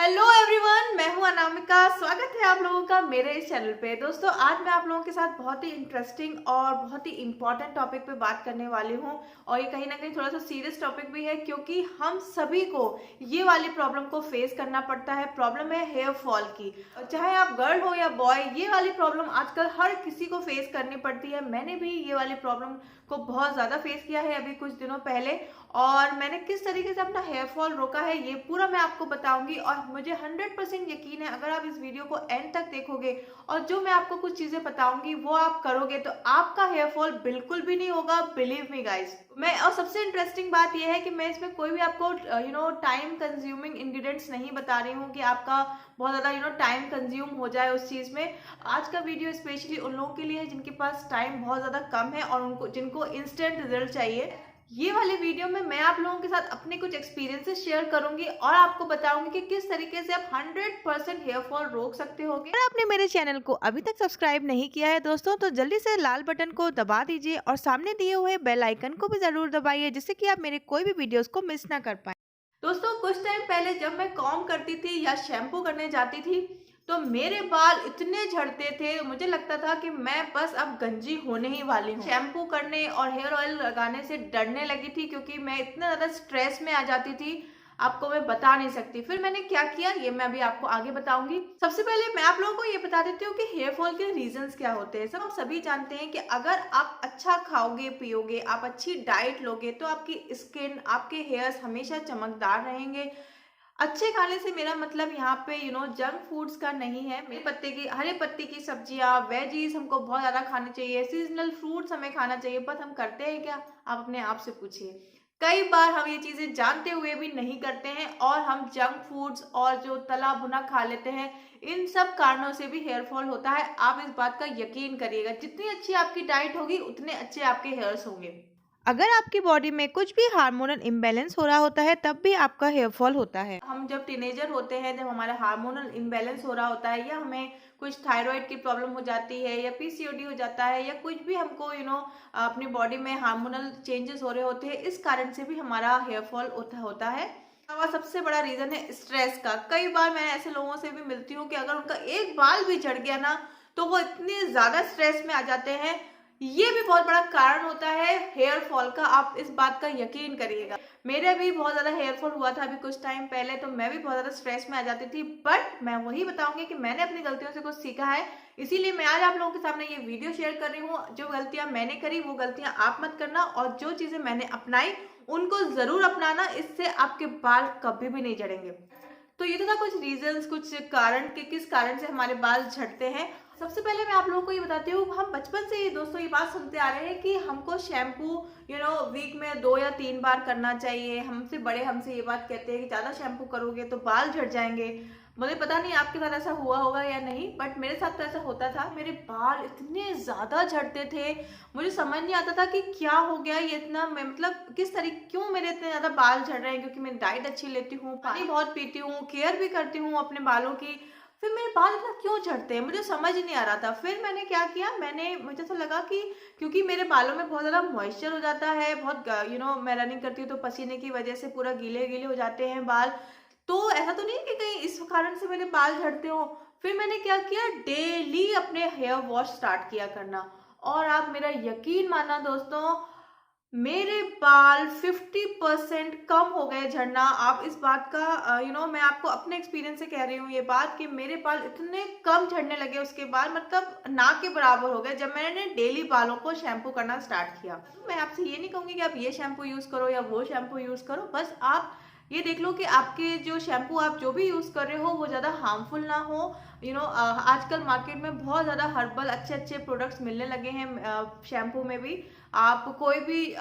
Hello everyone, मैं हूं अनामिका। स्वागत है आप लोगों का मेरे इस चैनल पे। दोस्तों, आज मैं आप लोगों के साथ बहुत ही इंटरेस्टिंग और बहुत ही इंपॉर्टेंट टॉपिक पे बात करने वाली हूं। और ये कहीं ना कहीं थोड़ा सा सीरियस टॉपिक भी है, क्योंकि हम सभी को ये वाली प्रॉब्लम को फेस करना पड़ता है। प्रॉब्लम है हेयर फॉल की। चाहे आप गर्ल हो या बॉय, ये वाली प्रॉब्लम आजकल हर किसी को फेस करनी पड़ती है। मैंने भी ये वाली प्रॉब्लम को बहुत ज्यादा फेस किया है अभी कुछ दिनों पहले, और मैंने किस तरीके से अपना हेयर फॉल रोका है ये पूरा मैं आपको बताऊंगी। और मुझे 100% यकीन है, अगर आप इस वीडियो को एंड तक देखोगे और जो मैं आपको कुछ चीजें बताऊंगी वो आप करोगे तो आपका हेयर फॉल बिल्कुल भी नहीं होगा। Believe me guys. मैं और सबसे इंटरेस्टिंग बात यह है कि मैं इसमें कोई भी आपको टाइम कंज्यूमिंग इंग्रेडिएंट्स नहीं बता रही हूँ कि आपका बहुत ज्यादा टाइम कंज्यूम हो जाए उस चीज में। आज का वीडियो स्पेशली उन लोगों के लिए है जिनके पास टाइम बहुत ज्यादा कम है और उनको जिनको इंस्टेंट रिजल्ट चाहिए। ये वाले वीडियो में मैं आप लोगों के साथ अपने कुछ एक्सपीरियंसेस शेयर करूंगी और आपको बताऊंगी कि किस तरीके से आप 100% हेयर फॉल रोक सकते होगे। अगर आपने मेरे चैनल को अभी तक सब्सक्राइब नहीं किया है दोस्तों, तो जल्दी से लाल बटन को दबा दीजिए और सामने दिए हुए बेल आइकन को भी जरूर दबाइए, जिससे कि आप मेरे कोई भी वीडियोस को मिस ना कर पाए। दोस्तों, कुछ टाइम पहले जब मैं कॉम्ब करती थी या शैम्पू करने जाती थी तो मेरे बाल इतने झड़ते थे, मुझे लगता था कि मैं बस अब गंजी होने ही वाली हूँ। शैम्पू करने और हेयर ऑयल लगाने से डरने लगी थी, क्योंकि मैं इतना ज्यादा स्ट्रेस में आ जाती थी, आपको मैं बता नहीं सकती। फिर मैंने क्या किया ये मैं अभी आपको आगे बताऊंगी। सबसे पहले मैं आप लोगों को ये बता देती हूँ कि हेयर फॉल के रीजंस क्या होते हैं। सब हम सभी जानते हैं कि अगर आप अच्छा खाओगे पियोगे, आप अच्छी डाइट लोगे, तो आपकी स्किन, आपके हेयर्स हमेशा चमकदार रहेंगे। अच्छे खाने से मेरा मतलब यहाँ पे जंक फूड्स का नहीं है। मेरे पत्ते की, हरे पत्ते की सब्जियां, वेजीज हमको बहुत ज्यादा खाने चाहिए। सीजनल फ्रूट्स हमें खाना चाहिए। बट हम करते हैं क्या? आप अपने आप से पूछिए। कई बार हम ये चीजें जानते हुए भी नहीं करते हैं और हम जंक फूड्स और जो तला भुना खा लेते हैं। इन सब कारणों से भी हेयर फॉल होता है। आप इस बात का यकीन करिएगा, जितनी अच्छी आपकी डाइट होगी उतने अच्छे आपके हेयर्स होंगे। अगर आपकी बॉडी में कुछ भी हार्मोनल इम्बैलेंस हो रहा होता है तब भी आपका हेयर फॉल होता है। हम जब टीनेजर होते हैं, जब हमारा हार्मोनल इम्बैलेंस हो रहा होता है, या हमें कुछ थायराइड की प्रॉब्लम हो जाती है, या पीसीओडी हो जाता है, या कुछ भी हमको अपनी बॉडी में हार्मोनल चेंजेस हो रहे होते हैं, इस कारण से भी हमारा हेयर फॉल होता है। और सबसे बड़ा रीजन है स्ट्रेस का। कई बार मैं ऐसे लोगों से भी मिलती हूँ कि अगर उनका एक बाल भी झड़ गया ना, तो वो इतने ज्यादा स्ट्रेस में आ जाते हैं। ये भी बहुत बड़ा कारण होता है हेयर फॉल का, आप इस बात का यकीन करिएगा। मेरे भी बहुत ज्यादा हेयर फॉल हुआ था अभी कुछ टाइम पहले, तो मैं भी बहुत ज्यादा स्ट्रेस में आ जाती थी। बट मैं वही बताऊंगी कि मैंने अपनी गलतियों से कुछ सीखा है, इसीलिए मैं आज आप लोगों के सामने ये वीडियो शेयर कर रही हूँ। जो गलतियां मैंने करी वो गलतियां आप मत करना, और जो चीजें मैंने अपनाई उनको जरूर अपनाना। इससे आपके बाल कभी भी नहीं झड़ेंगे। तो ये तो था कुछ रीजंस, कुछ कारण कि किस कारण से हमारे बाल झड़ते हैं। सबसे पहले मैं आप लोगों को ये बताती हूँ, हम बचपन से ये दोस्तों ये बात सुनते आ रहे हैं कि हमको शैम्पू वीक में 2 या 3 बार करना चाहिए। हमसे बड़े हमसे ये बात कहते हैं कि ज्यादा शैम्पू करोगे तो बाल झड़ जाएंगे। मुझे पता नहीं आपके साथ ऐसा हुआ होगा या नहीं, बट मेरे साथ तो ऐसा होता था। मेरे बाल इतने ज्यादा झड़ते थे, मुझे समझ नहीं आता था कि क्या हो गया ये इतना, मैं मतलब किस तरीके क्यों मेरे इतने ज्यादा बाल झड़ रहे हैं। क्योंकि मैं डाइट अच्छी लेती हूँ, पानी बहुत पीती हूँ, केयर भी करती हूँ अपने बालों की, फिर मेरे बाल इतना क्यों झड़ते हैं मुझे समझ ही नहीं आ रहा था। फिर मैंने क्या किया, मुझे ऐसा लगा कि क्योंकि मेरे बालों में बहुत ज्यादा मॉइस्चर हो जाता है, बहुत मैं रनिंग करती हूँ तो पसीने की वजह से पूरा गीले गीले हो जाते हैं बाल। तो ऐसा तो नहीं कि कहीं इस कारण से मेरे बाल झड़ते हो। फिर मैंने क्या किया, डेली अपने हेयर वॉश स्टार्ट किया करना। और आप मेरा यकीन मानना दोस्तों, मेरे बाल 50% कम हो गए झड़ना। आप इस बात का मैं आपको अपने एक्सपीरियंस से कह रही हूँ ये बात, कि मेरे बाल इतने कम झड़ने लगे उसके बाद, मतलब ना के बराबर हो गए जब मैंने डेली बालों को शैम्पू करना स्टार्ट किया। मैं आपसे ये नहीं कहूंगी कि आप ये शैम्पू यूज करो या वो शैम्पू यूज करो, बस आप ये देख लो कि आपके जो शैम्पू आप जो भी यूज कर रहे हो वो ज्यादा हार्मफुल ना हो। आजकल मार्केट में बहुत ज्यादा हर्बल अच्छे अच्छे प्रोडक्ट्स मिलने लगे हैं शैम्पू में भी। आप कोई भी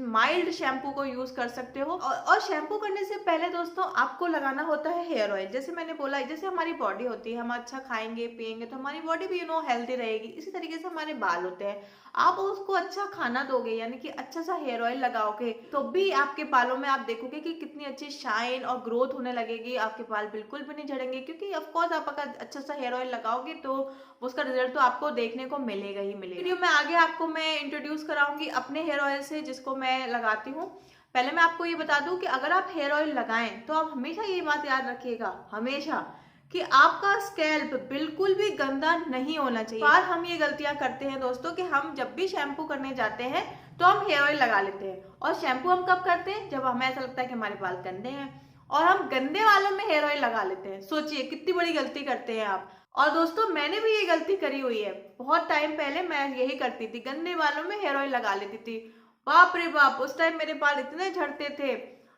माइल्ड शैम्पू को यूज कर सकते हो। और शैम्पू करने से पहले दोस्तों आपको लगाना होता है हेयर ऑयल। जैसे मैंने बोला, जैसे हमारी बॉडी होती है, हम अच्छा खाएंगे पिएंगे तो हमारी बॉडी भी हेल्दी रहेगी, इसी तरीके से हमारे बाल होते हैं। आप उसको अच्छा खाना दोगे, यानी कि अच्छा सा हेयर ऑयल लगाओगे, तो भी आपके बालों में आप देखोगे कि कितनी अच्छी शाइन और ग्रोथ होने लगेगी। आपके बाल बिल्कुल भी नहीं झड़ेंगे, क्योंकि ऑफकोर्स आप अगर अच्छा सा हेयर ऑयल लगाओगे तो उसका रिजल्ट तो आपको देखने को मिलेगा ही मिलेगा। वीडियो में आगे आपको मैं इंट्रोड्यूस कराऊंगी अपने हेयर ऑयल से, जिसको मैं लगाती हूँ। पहले मैं आपको ये बता दूं कि अगर आप हेयर ऑयल लगाएं तो आप हमेशा ये बात याद रखिएगा, हमेशा, कि आपका स्कैल्प बिल्कुल भी गंदा नहीं होना चाहिए। पर हम ये गलतियां करते हैं दोस्तों कि हम जब भी शैम्पू करने जाते हैं तो हम हेयर ऑयल लगा लेते हैं, और शैम्पू हम कब करते हैं, जब हमें ऐसा लगता है कि हमारे बाल गंदे हैं, और हम गंदे वालों में हेयर ऑयल लगा लेते हैं। सोचिए कितनी बड़ी गलती करते हैं आप। और दोस्तों मैंने भी ये गलती करी हुई है, बहुत टाइम पहले मैं यही करती थी, गंदे बालों में हेयर ऑयल लगा लेती थी। बाप रे बाप, उस टाइम मेरे बाल इतने झड़ते थे।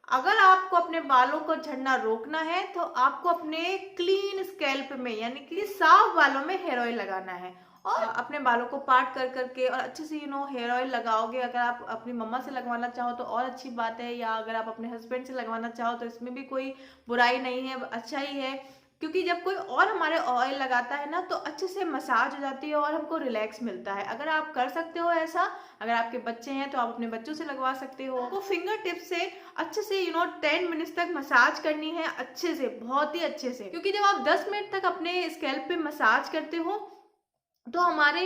अगर आपको अपने बालों को झड़ना रोकना है तो आपको अपने क्लीन स्कैल्प में, यानी कि साफ बालों में हेयर ऑयल लगाना है, और अपने बालों को पार्ट कर करके और अच्छे से हेयर ऑयल लगाओगे। अगर आप अपनी मम्मा से लगवाना चाहो तो और अच्छी बात है, या अगर आप अपने हस्बैंड से लगवाना चाहो तो इसमें भी कोई बुराई नहीं है, अच्छा ही है। क्योंकि जब कोई और हमारे ऑयल लगाता है ना तो अच्छे से मसाज हो जाती है और हमको रिलैक्स मिलता है। अगर आप कर सकते हो ऐसा, अगर आपके बच्चे हैं तो आप अपने बच्चों से लगवा सकते हो। आपको फिंगर टिप से अच्छे से 10 मिनट्स तक मसाज करनी है, अच्छे से, बहुत ही अच्छे से। क्योंकि जब आप 10 मिनट तक अपने स्कैल्प पे मसाज करते हो तो हमारे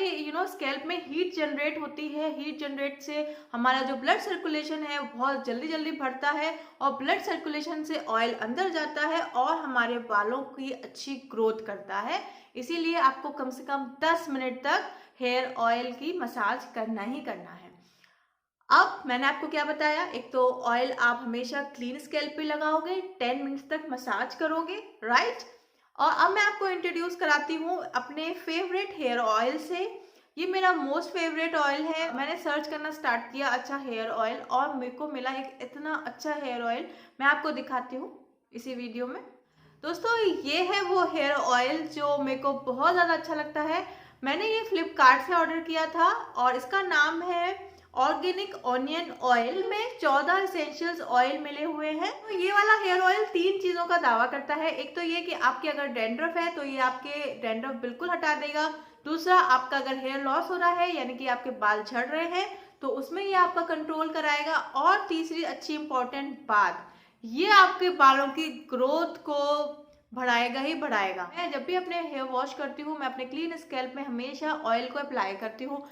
स्कैल्प में हीट जनरेट होती है। हीट जनरेट से हमारा जो ब्लड सर्कुलेशन है वो बहुत जल्दी जल्दी बढ़ता है, और ब्लड सर्कुलेशन से ऑयल अंदर जाता है और हमारे बालों की अच्छी ग्रोथ करता है। इसीलिए आपको कम से कम 10 मिनट तक हेयर ऑयल की मसाज करना ही करना है। अब मैंने आपको क्या बताया, एक तो ऑयल आप हमेशा क्लीन स्कैल्प पे लगाओगे, 10 मिनट्स तक मसाज करोगे, राइट। और अब मैं आपको इंट्रोड्यूस कराती हूँ अपने फेवरेट हेयर ऑयल से। ये मेरा मोस्ट फेवरेट ऑयल है। मैंने सर्च करना स्टार्ट किया अच्छा हेयर ऑयल, और मेरे को मिला एक इतना अच्छा हेयर ऑयल, मैं आपको दिखाती हूँ इसी वीडियो में। दोस्तों ये है वो हेयर ऑयल जो मेरे को बहुत ज़्यादा अच्छा लगता है। मैंने ये फ्लिपकार्ट से ऑर्डर किया था, और इसका नाम है ऑर्गेनिक ऑनियन ऑयल। में 14 एसेंशियल्स ऑयल मिले हुए हैं। तो ये वाला हेयर ऑयल 3 चीजों का दावा करता है। एक तो ये कि आपके अगर डैंड्रफ है तो ये आपके डैंड्रफ बिल्कुल हटा देगा। दूसरा, आपका अगर हेयर लॉस हो रहा है, यानी कि आपके बाल झड़ रहे हैं, तो उसमें ये आपका कंट्रोल कराएगा। और तीसरी अच्छी इंपॉर्टेंट बात, ये आपके बालों की ग्रोथ को बढ़ाएगा ही बढ़ाएगा। मैं जब भी अपने हेयर वॉश करती हूँ, मैं अपने क्लीन स्कैल्प में हमेशा ऑयल को अप्लाई करती हूँ।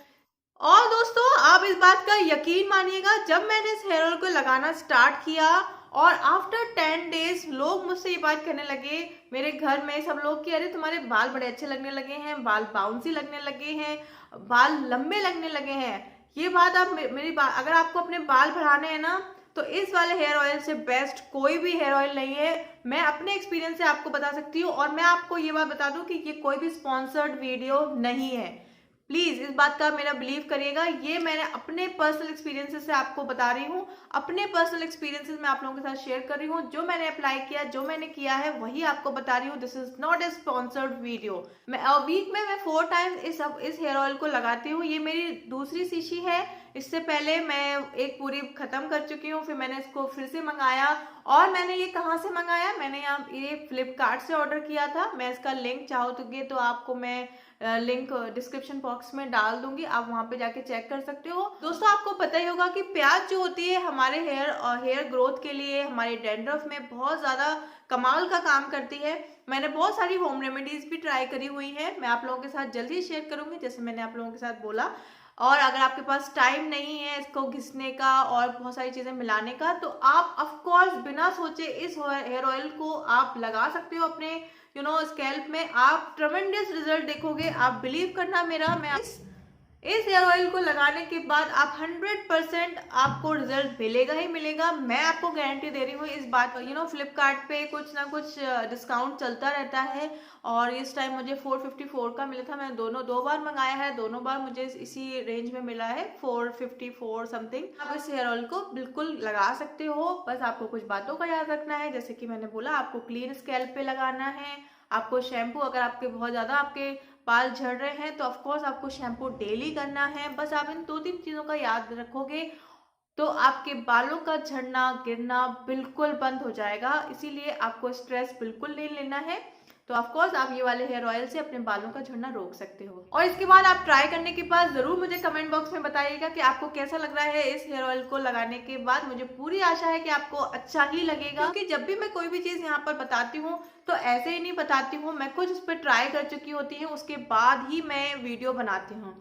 और दोस्तों आप इस बात का यकीन मानिएगा, जब मैंने इस हेयर ऑयल को लगाना स्टार्ट किया और आफ्टर 10 डेज लोग मुझसे ये बात कहने लगे, मेरे घर में सब लोग, कि अरे तुम्हारे बाल बड़े अच्छे लगने लगे हैं, बाल बाउंसी लगने लगे हैं, बाल लंबे लगने लगे हैं। ये बात आप मेरी बात, अगर आपको अपने बाल बढ़ाने हैं ना तो इस वाले हेयर ऑयल से बेस्ट कोई भी हेयर ऑयल नहीं है। मैं अपने एक्सपीरियंस से आपको बता सकती हूँ। और मैं आपको ये बात बता दूं कि ये कोई भी स्पॉन्सर्ड वीडियो नहीं है, प्लीज इस बात का मेरा बिलीव करिएगा। ये मैंने अपने पर्सनल एक्सपीरियंसेस से आपको बता रही हूँ, अपने पर्सनल एक्सपीरियंसेस मैं आप लोगों के साथ शेयर कर रही हूँ। जो मैंने अप्लाई किया, जो मैंने किया है, वही आपको बता रही हूँ। This is not a sponsored video. मैं वीक में मैं 4 टाइम्स इस हेयर ऑयल को लगाती हूँ। ये मेरी दूसरी शीशी है। इससे पहले मैं एक पूरी खत्म कर चुकी हूँ, फिर मैंने इसको फिर से मंगाया। और मैंने ये कहाँ से मंगाया, मैंने ये फ्लिपकार्ट से ऑर्डर किया था। मैं इसका लिंक चाहोगे तो आपको मैं लिंक डिस्क्रिप्शन बॉक्स में डाल दूंगी, आप वहां पे जाके चेक कर सकते हो। दोस्तों आपको पता ही होगा कि प्याज जो होती है हमारे हेयर ग्रोथ के लिए, हमारे डैंड्रफ में बहुत ज्यादा कमाल का काम करती है। मैंने बहुत सारी होम रेमेडीज भी ट्राई करी हुई है, मैं आप लोगों के साथ जल्दी ही शेयर करूंगी, जैसे मैंने आप लोगों के साथ बोला। और अगर आपके पास टाइम नहीं है इसको घिसने का और बहुत सारी चीजें मिलाने का, तो आप ऑफ कोर्स बिना सोचे इस हेयर ऑयल को आप लगा सकते हो अपने स्कैल्प में। आप ट्रमेंडस रिजल्ट देखोगे, आप बिलीव करना मेरा। मैं इस हेयर ऑयल को लगाने के बाद आप 100% आपको रिजल्ट मिलेगा ही मिलेगा। मैं आपको गारंटी दे रही हूँ इस बात। फ्लिपकार्ट पे कुछ ना कुछ डिस्काउंट चलता रहता है, और इस टाइम मुझे 454 का मिला था। मैंने दो बार मंगाया है, दोनों बार मुझे इसी रेंज में मिला है, 454 समथिंग। आप इस हेयर ऑयल को बिल्कुल लगा सकते हो। बस आपको कुछ बातों का याद रखना है, जैसे कि मैंने बोला, आपको क्लीन स्कैल्प पे लगाना है। आपको शैम्पू, अगर आपके बहुत ज्यादा आपके बाल झड़ रहे हैं तो ऑफकोर्स आपको शैम्पू डेली करना है। बस आप इन 2-3 चीजों का याद रखोगे तो आपके बालों का झड़ना गिरना बिल्कुल बंद हो जाएगा। इसीलिए आपको स्ट्रेस बिल्कुल नहीं लेना है। तो ऑफकोर्स आप ये वाले हेयर ऑयल से अपने बालों का झड़ना रोक सकते हो। और इसके बाद आप ट्राई करने के बाद जरूर मुझे कमेंट बॉक्स में बताइएगा कि आपको कैसा लग रहा है इस हेयर ऑयल को लगाने के बाद। मुझे पूरी आशा है कि आपको अच्छा ही लगेगा, क्योंकि जब भी मैं कोई भी चीज यहाँ पर बताती हूँ तो ऐसे ही नहीं बताती हूँ, मैं कुछ उस पर ट्राई कर चुकी होती है, उसके बाद ही मैं वीडियो बनाती हूँ।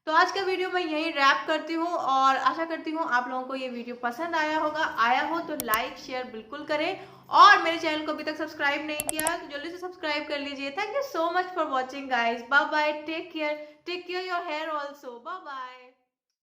तो आज का वीडियो मैं यही रैप करती हूँ और आशा करती हूँ आप लोगों को ये वीडियो पसंद आया होगा। आया हो तो लाइक शेयर बिल्कुल करें और मेरे चैनल को अभी तक सब्सक्राइब नहीं किया तो जल्दी से सब्सक्राइब कर लीजिए। Thank you so much for watching guys. Bye bye, take care your hair also. Bye bye.